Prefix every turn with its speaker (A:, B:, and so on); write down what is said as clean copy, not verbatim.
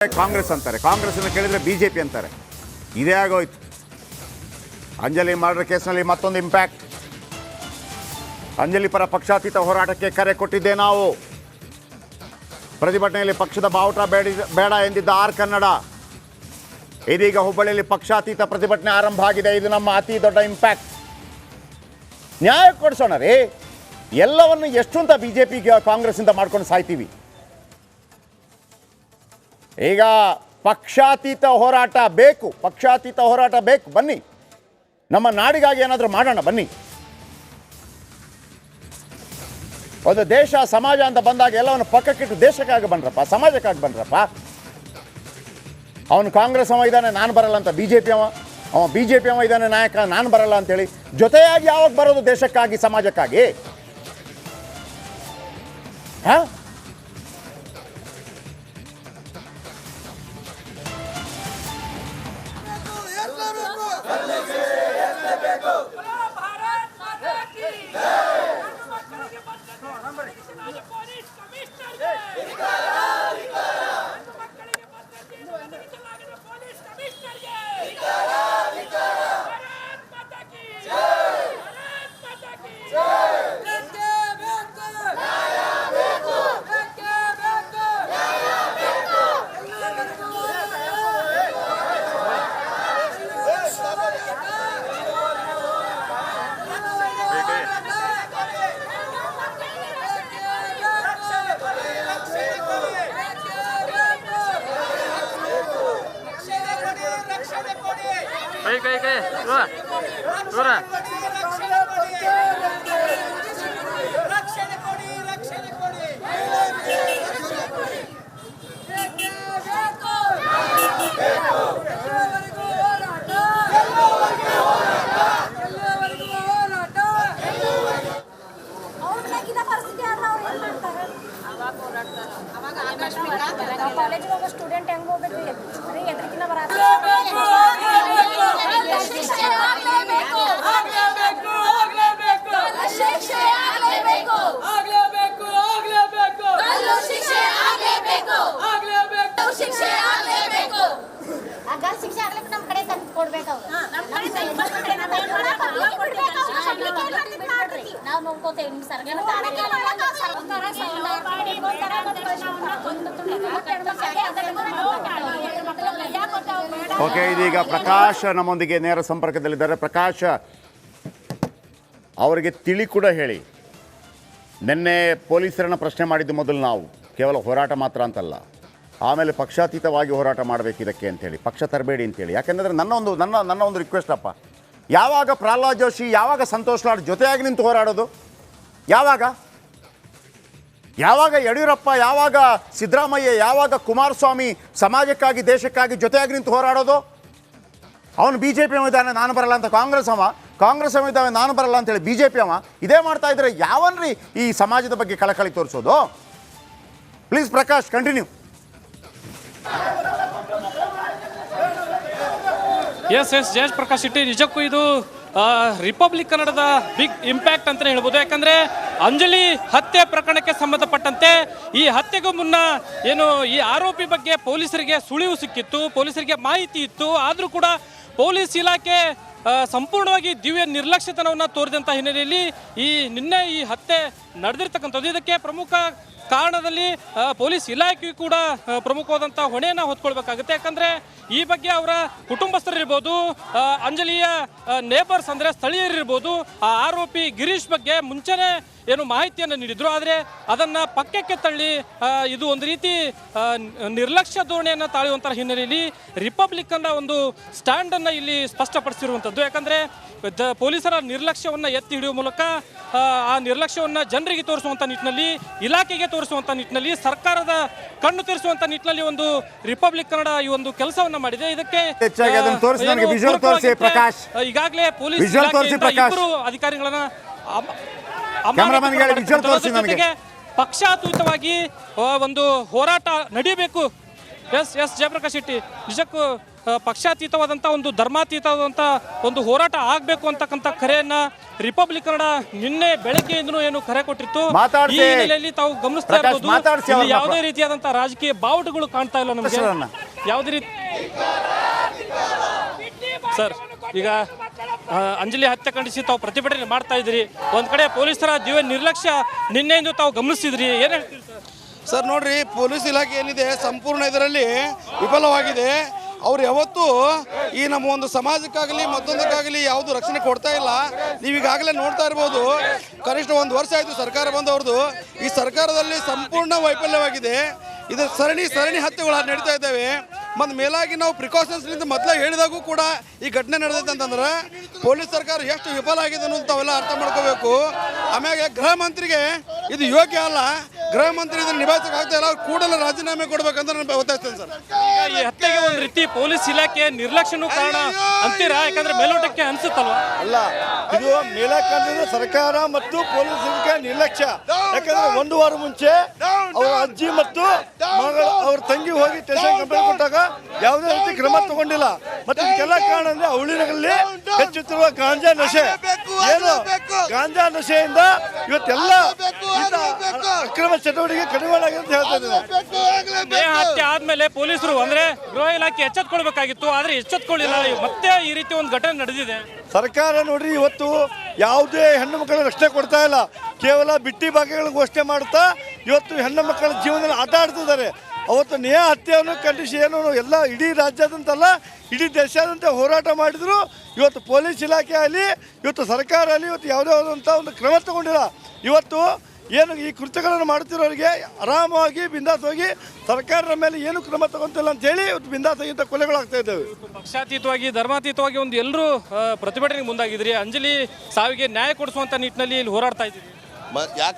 A: ಕಾಂಗ್ರೆಸ್ ಅಂತಾರೆ, ಕಾಂಗ್ರೆಸ್ ಕೇಳಿದ್ರೆ ಬಿಜೆಪಿ ಅಂತಾರೆ. ಇದೇ ಆಗೋಯ್ತು. ಅಂಜಲಿ ಮರ್ಡರ್ ಕೇಸ್ನಲ್ಲಿ ಮತ್ತೊಂದು ಇಂಪ್ಯಾಕ್ಟ್. ಅಂಜಲಿ ಪರ ಪಕ್ಷಾತೀತ ಹೋರಾಟಕ್ಕೆ ಕರೆ ಕೊಟ್ಟಿದ್ದೆ ನಾವು. ಪ್ರತಿಭಟನೆಯಲ್ಲಿ ಪಕ್ಷದ ಬಾವುಟ ಬೇಡ ಎಂದಿದ್ದ ಆರ್ ಕನ್ನಡ. ಇದೀಗ ಹುಬ್ಬಳ್ಳಿಯಲ್ಲಿ ಪಕ್ಷಾತೀತ ಪ್ರತಿಭಟನೆ ಆರಂಭ ಆಗಿದೆ. ಇದು ನಮ್ಮ ಅತಿ ದೊಡ್ಡ ಇಂಪ್ಯಾಕ್ಟ್. ನ್ಯಾಯ ಕೊಡಿಸೋಣ ರೀ. ಎಲ್ಲವನ್ನು ಎಷ್ಟು ಅಂತ ಬಿಜೆಪಿಗೆ ಕಾಂಗ್ರೆಸ್ಸಿಂದ ಮಾಡ್ಕೊಂಡು ಸಾಯ್ತೀವಿ. ಈಗ ಪಕ್ಷಾತೀತ ಹೋರಾಟ ಬೇಕು, ಪಕ್ಷಾತೀತ ಹೋರಾಟ ಬೇಕು. ಬನ್ನಿ, ನಮ್ಮ ನಾಡಿಗಾಗಿ ಏನಾದರೂ ಮಾಡೋಣ ಬನ್ನಿ. ಒಂದು ದೇಶ ಸಮಾಜ ಅಂತ ಬಂದಾಗ ಎಲ್ಲವನ್ನು ಪಕ್ಕಕ್ಕಿಟ್ಟು ದೇಶಕ್ಕಾಗಿ ಬನ್ರಪ್ಪ, ಸಮಾಜಕ್ಕಾಗಿ ಬನ್ರಪ್ಪ. ಅವನು ಕಾಂಗ್ರೆಸ್ ಅವ ಇದ್ದಾನೆ, ನಾನು ಬರಲ್ಲ ಅಂತ ಬಿ ಜೆ ಪಿ ಅವ ಇದ್ದಾನೆ ನಾಯಕ, ನಾನು ಬರಲ್ಲ ಅಂತೇಳಿ ಜೊತೆಯಾಗಿ ಯಾವಾಗ ಬರೋದು ದೇಶಕ್ಕಾಗಿ ಸಮಾಜಕ್ಕಾಗಿ? ಹಾಂ,
B: ಕಾಲೇಜಿಗೆ ಹೋಗೋ ಸ್ಟೂಡೆಂಟ್ ಹೆಂಗ್ ಹೋಗ್ಬೇಕು ಬರೀ ಎದ್ರಿಕಿನ ಬರಲ್ಲ. ಶಿಕ್ಷೆ ಆಗ್ಲಿಕ್ಕೆ ನಮ್ಮ ಕಡೆ ತಂದು ಕೊಡ್ಬೇಕು. ನಾವು ನೋಡ್ಕೋತೇವೆ ನಿಮ್ಮ ಸರ್ಕಾರ.
A: ಓಕೆ, ಇದೀಗ ಪ್ರಕಾಶ್ ನಮ್ಮೊಂದಿಗೆ ನೇರ ಸಂಪರ್ಕದಲ್ಲಿದ್ದಾರೆ. ಪ್ರಕಾಶ್, ಅವರಿಗೆ ತಿಳಿ ಕೂಡ ಹೇಳಿ. ನಿನ್ನೆ ಪೊಲೀಸರನ್ನು ಪ್ರಶ್ನೆ ಮಾಡಿದ್ದು ಮೊದಲು ನಾವು, ಕೇವಲ ಹೋರಾಟ ಮಾತ್ರ ಅಂತಲ್ಲ, ಆಮೇಲೆ ಪಕ್ಷಾತೀತವಾಗಿ ಹೋರಾಟ ಮಾಡಬೇಕು ಇದಕ್ಕೆ ಅಂತೇಳಿ, ಪಕ್ಷ ತರಬೇಡಿ ಅಂತೇಳಿ. ಯಾಕೆಂದರೆ ನನ್ನ ಒಂದು ರಿಕ್ವೆಸ್ಟ್ ಅಪ್ಪ, ಯಾವಾಗ ಪ್ರಹ್ಲಾದ್ ಜೋಶಿ, ಯಾವಾಗ ಸಂತೋಷ್ ಲಾಡ್ ಜೊತೆಯಾಗಿ ನಿಂತು ಹೋರಾಡೋದು? ಯಾವಾಗ ಯಡಿಯೂರಪ್ಪ, ಯಾವಾಗ ಸಿದ್ದರಾಮಯ್ಯ, ಯಾವಾಗ ಕುಮಾರಸ್ವಾಮಿ ಸಮಾಜಕ್ಕಾಗಿ ದೇಶಕ್ಕಾಗಿ ಜೊತೆಯಾಗಿ ನಿಂತು ಹೋರಾಡೋದು? ಅವನು ಬಿ ಜೆ ಪಿ ಇದ್ದಾನೆ ನಾನು ಬರಲ್ಲ ಅಂತ ಕಾಂಗ್ರೆಸ್ ಇದ್ದಾವೆ ನಾನು ಬರಲ್ಲ ಅಂತೇಳಿ ಬಿ ಜೆ ಪಿ ಇದೇ ಮಾಡ್ತಾ ಇದ್ರೆ ಯಾವನ್ರಿ ಈ ಸಮಾಜದ ಬಗ್ಗೆ ಕಳಕಳಿ ತೋರಿಸೋದು? Please Prakash, continue.
C: Yes Jayesh Prakash Shetty, ನಿಜಕ್ಕೂ ಇದು ರಿಪಬ್ಲಿಕ್ ಕನ್ನಡದ ಬಿಗ್ ಇಂಪ್ಯಾಕ್ಟ್ ಅಂತಲೇ ಹೇಳ್ಬೋದು. ಯಾಕಂದರೆ ಅಂಜಲಿ ಹತ್ಯೆ ಪ್ರಕರಣಕ್ಕೆ ಸಂಬಂಧಪಟ್ಟಂತೆ ಈ ಹತ್ಯೆಗೂ ಮುನ್ನ ಏನು ಈ ಆರೋಪಿ ಬಗ್ಗೆ ಪೊಲೀಸರಿಗೆ ಸುಳಿವು ಸಿಕ್ಕಿತ್ತು, ಪೊಲೀಸರಿಗೆ ಮಾಹಿತಿ ಇತ್ತು. ಆದರೂ ಕೂಡ ಪೊಲೀಸ್ ಇಲಾಖೆ ಸಂಪೂರ್ಣವಾಗಿ ದಿವ್ಯ ನಿರ್ಲಕ್ಷ್ಯತನವನ್ನು ತೋರಿದಂಥ ಹಿನ್ನೆಲೆಯಲ್ಲಿ ನಿನ್ನೆ ಈ ಹತ್ಯೆ ನಡೆದಿರ್ತಕ್ಕಂಥದ್ದು. ಇದಕ್ಕೆ ಪ್ರಮುಖ ಕಾರಣದಲ್ಲಿ ಪೊಲೀಸ್ ಇಲಾಖೆಯು ಕೂಡ ಪ್ರಮುಖವಾದಂಥ ಹೊಣೆಯನ್ನು ಹೊತ್ಕೊಳ್ಬೇಕಾಗುತ್ತೆ. ಯಾಕಂದರೆ ಈ ಬಗ್ಗೆ ಅವರ ಕುಟುಂಬಸ್ಥರಿರ್ಬೋದು, ಅಂಜಲಿಯ ನೇಬರ್ಸ್ ಅಂದರೆ ಸ್ಥಳೀಯರಿರ್ಬೋದು, ಆ ಆರೋಪಿ ಗಿರೀಶ್ ಬಗ್ಗೆ ಮುಂಚೆನೇ ಏನು ಮಾಹಿತಿಯನ್ನು ನೀಡಿದ್ರು. ಆದರೆ ಅದನ್ನು ಪಕ್ಕಕ್ಕೆ ತಳ್ಳಿ ಇದು ಒಂದು ರೀತಿ ನಿರ್ಲಕ್ಷ್ಯ ಧೋರಣೆಯನ್ನು ತಾಳುವಂಥ ಹಿನ್ನೆಲೆಯಲ್ಲಿ ರಿಪಬ್ಲಿಕ್ನ ಒಂದು ಸ್ಟ್ಯಾಂಡನ್ನು ಇಲ್ಲಿ ಸ್ಪಷ್ಟಪಡಿಸಿರುವಂಥದ್ದು. ಯಾಕಂದರೆ ಪೊಲೀಸರ ನಿರ್ಲಕ್ಷ್ಯವನ್ನು ಎತ್ತಿ ಹಿಡಿಯುವ ಮೂಲಕ ಆ ನಿರ್ಲಕ್ಷ್ಯವನ್ನು ಜನರಿಗೆ ತೋರಿಸುವಂಥ ನಿಟ್ಟಿನಲ್ಲಿ, ಇಲಾಖೆಗೆ ತೋರಿಸುವಂಥ ನಿಟ್ಟಿನಲ್ಲಿ, ಸರ್ಕಾರದ ಕಣ್ಣು ತೋರಿಸುವಂಥ ನಿಟ್ಟಿನಲ್ಲಿ ಒಂದು ರಿಪಬ್ಲಿಕ್ ಕನ್ನಡ ಈ ಒಂದು ಕೆಲಸವನ್ನು ಮಾಡಿದೆ. ಇದಕ್ಕೆ ಈಗಾಗಲೇ ಪೊಲೀಸ್ ಇಬ್ಬರು ಅಧಿಕಾರಿಗಳನ್ನ ಪಕ್ಷಾತೀತವಾಗಿ ಒಂದು ಹೋರಾಟ ನಡೆಯಬೇಕು. ಎಸ್ ಜಯಪ್ರಕಾಶ್ ಶೆಟ್ಟಿ, ನಿಜಕ್ಕೂ ಪಕ್ಷಾತೀತವಾದಂಥ ಒಂದು ಧರ್ಮಾತೀತವಾದಂಥ ಒಂದು ಹೋರಾಟ ಆಗಬೇಕು ಅಂತಕ್ಕಂಥ ಕರೆಯನ್ನ ರಿಪಬ್ಲಿಕ್ ಕನ್ನಡ ನಿನ್ನೆ ಬೆಳಗ್ಗೆಯಿಂದನೂ ಏನು ಕರೆ ಕೊಟ್ಟಿತ್ತು. ಈ
A: ಮಾತಾಡ್ಸಿ.
C: ಹಿನ್ನೆಲೆಯಲ್ಲಿ ತಾವು ಗಮನಿಸ್ತಾ
A: ಪ್ರಕಾಶ್,
C: ಇರ್ಬೋದು
A: ಮಾತಾಡ್ಸಿ
C: ಇಲ್ಲಿ
A: ಅವ್ರನ್ನ.
C: ಯಾವುದೇ ರೀತಿಯಾದಂಥ ರಾಜಕೀಯ ಬಾವುಟಗಳು ಕಾಣ್ತಾ ಇಲ್ಲ ನಮಗೆ.
A: ಹೆಸರನ್ನ.
C: ಯಾವುದೇ ರೀತಿ ಸರ್ ಈಗ ಅಂಜಲಿ ಹತ್ಯೆ ಖಂಡಿಸಿ ತಾವು ಪ್ರತಿಭಟನೆ ಮಾಡ್ತಾ ಇದ್ರಿ, ಒಂದ್ ಕಡೆ ಪೊಲೀಸರ ದಿವ್ಯ ನಿರ್ಲಕ್ಷ್ಯ ನಿನ್ನೆಯಿಂದ ತಾವು ಗಮನಿಸ್ತಿದ್ರಿ, ಏನ್ ಹೇಳ್ತೀರಿ ಸರ್?
D: ಸರ್ ನೋಡ್ರಿ, ಪೊಲೀಸ್ ಇಲಾಖೆ ಏನಿದೆ ಸಂಪೂರ್ಣ ಇದರಲ್ಲಿ ವಿಫಲವಾಗಿದೆ. ಅವ್ರು ಯಾವತ್ತೂ ಈ ನಮ್ಮ ಒಂದು ಸಮಾಜಕ್ಕಾಗಲಿ ಮತ್ತೊಂದಕ್ಕಾಗಲಿ ಯಾವುದು ರಕ್ಷಣೆ ಕೊಡ್ತಾ ಇಲ್ಲ. ನೀವೀಗಾಗಲೇ ನೋಡ್ತಾ ಇರ್ಬೋದು, ಕನಿಷ್ಠ 1 ವರ್ಷ ಆಯಿತು ಸರ್ಕಾರ ಬಂದವ್ರದ್ದು. ಈ ಸರ್ಕಾರದಲ್ಲಿ ಸಂಪೂರ್ಣ ವೈಫಲ್ಯವಾಗಿದೆ. ಇದು ಸರಣಿ ಹತ್ಯೆಗಳು ನಡೀತಾ ಇದ್ದಾವೆ. ಮತ್ತು ಮೇಲಾಗಿ ನಾವು ಪ್ರಿಕಾಷನ್ಸ್ನಿಂದ ಮೊದಲೇ ಹೇಳಿದಾಗೂ ಕೂಡ ಈ ಘಟನೆ ನಡೆದೈತೆ ಅಂತಂದ್ರೆ ಪೊಲೀಸ್ ಸರ್ಕಾರ ಎಷ್ಟು ವಿಫಲ ಆಗಿದೆ ಅನ್ನೋದು ತಾವೆಲ್ಲ ಅರ್ಥ ಮಾಡ್ಕೋಬೇಕು. ಆಮ್ಯಾಗೆ ಗೃಹ ಮಂತ್ರಿಗೆ ಇದು ಯೋಗ್ಯ ಅಲ್ಲ. ಗೃಹ ಮಂತ್ರಿ ಇದನ್ನು ನಿಭಾಯಿಸಕ್ಕೆ ಆಗ್ತಾ ಇಲ್ಲ. ಅವ್ರು ಕೂಡಲೇ ರಾಜೀನಾಮೆ ಕೊಡ್ಬೇಕಂತ ನಾನು ಒತ್ತಾಯಿಸ್ತೇನೆ ಸರ್.
C: ಈ ಹತ್ಯೆಗೆ ಒಂದು ರೀತಿ ಪೊಲೀಸ್ ಇಲಾಖೆ ನಿರ್ಲಕ್ಷ್ಯನೂ ಕಾರಣ ಅಂತೀರಾ? ಯಾಕಂದ್ರೆ ಮೇಲ್ನೋಟಕ್ಕೆ ಅನ್ಸುತ್ತಲ್ವಾ?
E: ಅಲ್ಲ, ಇದು ಮೇಲಕ್ಕಂದ್ರೆ ಸರ್ಕಾರ ಮತ್ತು ಪೊಲೀಸ್ ಇಲಾಖೆ ನಿರ್ಲಕ್ಷ್ಯ. ಯಾಕಂದ್ರೆ 1 ವಾರ ಮುಂಚೆ ಅವ್ರ ಅಜ್ಜಿ ಮತ್ತು ಮಗಳು ಅವ್ರ ತಂಗಿ ಹೋಗಿ ಸ್ಟೇಷನ್ ಕಂಪ್ಲೇಂಟ್ ಕೊಟ್ಟಾಗ ಯಾವುದೇ ರೀತಿ ಕ್ರಮ ತಗೊಂಡಿಲ್ಲ. ಮತ್ತೆ ಇದಕ್ಕೆಲ್ಲ ಕಾರಣ ಅಂದ್ರೆ ಅವಳಿನಲ್ಲಿ ಹೆಚ್ಚುತ್ತಿರುವ ಗಾಂಜಾ ನಶೆ. ಏನು ಗಾಂಜಾ ನಶೆಯಿಂದ ಇವತ್ತೆಲ್ಲ ಅಕ್ರಮ ಚಟುವಟಿಕೆ ಕಡಿಮೆ ಆಗಿದೆ ಅಂತ ಹೇಳ್ತಾ ಇದ್ದಾರೆ.
C: ಹತ್ಯೆ ಆದ್ಮೇಲೆ ಪೊಲೀಸರು ಅಂದ್ರೆ ಗೃಹ ಇಲಾಖೆ ಎಚ್ಚೆತ್ಕೊಳ್ಬೇಕಾಗಿತ್ತು, ಆದ್ರೆ ಎಚ್ಚೆತ್ಕೊಳ್ಳಿಲ್ಲ. ಮತ್ತೆ ಈ ರೀತಿ ಒಂದು ಘಟನೆ ನಡೆದಿದೆ.
E: ಸರ್ಕಾರ ನೋಡ್ರಿ, ಇವತ್ತು ಯಾವುದೇ ಹೆಣ್ಣು ಮಕ್ಕಳ ರಕ್ಷಣೆ ಕೊಡ್ತಾ ಇಲ್ಲ. ಕೇವಲ ಬಿಟ್ಟಿ ಭಾಗ್ಯಗಳ ಘೋಷಣೆ ಮಾಡುತ್ತಾ ಇವತ್ತು ಹೆಣ್ಣು ಮಕ್ಕಳ ಜೀವನದಲ್ಲಿ ಆಟ ಆಡ್ತಿದ್ದಾರೆ. ಅವತ್ತು ನೇಹ ಹತ್ಯೆಯನ್ನು ಖಂಡಿಸಿ ಏನು ಎಲ್ಲ ಇಡೀ ರಾಜ್ಯಾದ್ಯಂತಲ್ಲ ಇಡೀ ದೇಶಾದ್ಯಂತ ಹೋರಾಟ ಮಾಡಿದ್ರು. ಇವತ್ತು ಪೊಲೀಸ್ ಇಲಾಖೆ ಆಗಲಿ ಇವತ್ತು ಸರ್ಕಾರ ಆಗಲಿ ಇವತ್ತು ಯಾವುದೇ ಆದಂಥ ಒಂದು ಕ್ರಮ ತಗೊಂಡಿಲ್ಲ. ಇವತ್ತು ಏನು ಈ ಕೃತ್ಯಗಳನ್ನು ಮಾಡುತ್ತಿರೋರಿಗೆ ಆರಾಮವಾಗಿ ಬಿಂದಾಸವಾಗಿ ಸರ್ಕಾರದ ಮೇಲೆ ಏನು ಕ್ರಮ ತಗೊಂತಿಲ್ಲ ಅಂತ ಹೇಳಿ ಇವತ್ತು ಬಿಂದಾಸಾಗಿಂತ ಕೊಲೆಗಳಾಗ್ತಾ ಇದ್ದಾವೆ.
C: ಪಕ್ಷಾತೀತವಾಗಿ ಧರ್ಮಾತೀತವಾಗಿ ಒಂದು ಎಲ್ಲರೂ ಪ್ರತಿಭಟನೆಗೆ ಮುಂದಾಗಿದ್ರಿ. ಅಂಜಲಿ ಸಾವಿಗೆ ನ್ಯಾಯ ಕೊಡಿಸುವಂತ ನಿಟ್ಟಿನಲ್ಲಿ ಇಲ್ಲಿ ಹೋರಾಡ್ತಾ ಇದ್ದೀರಿ.
F: ಯಾಕೆ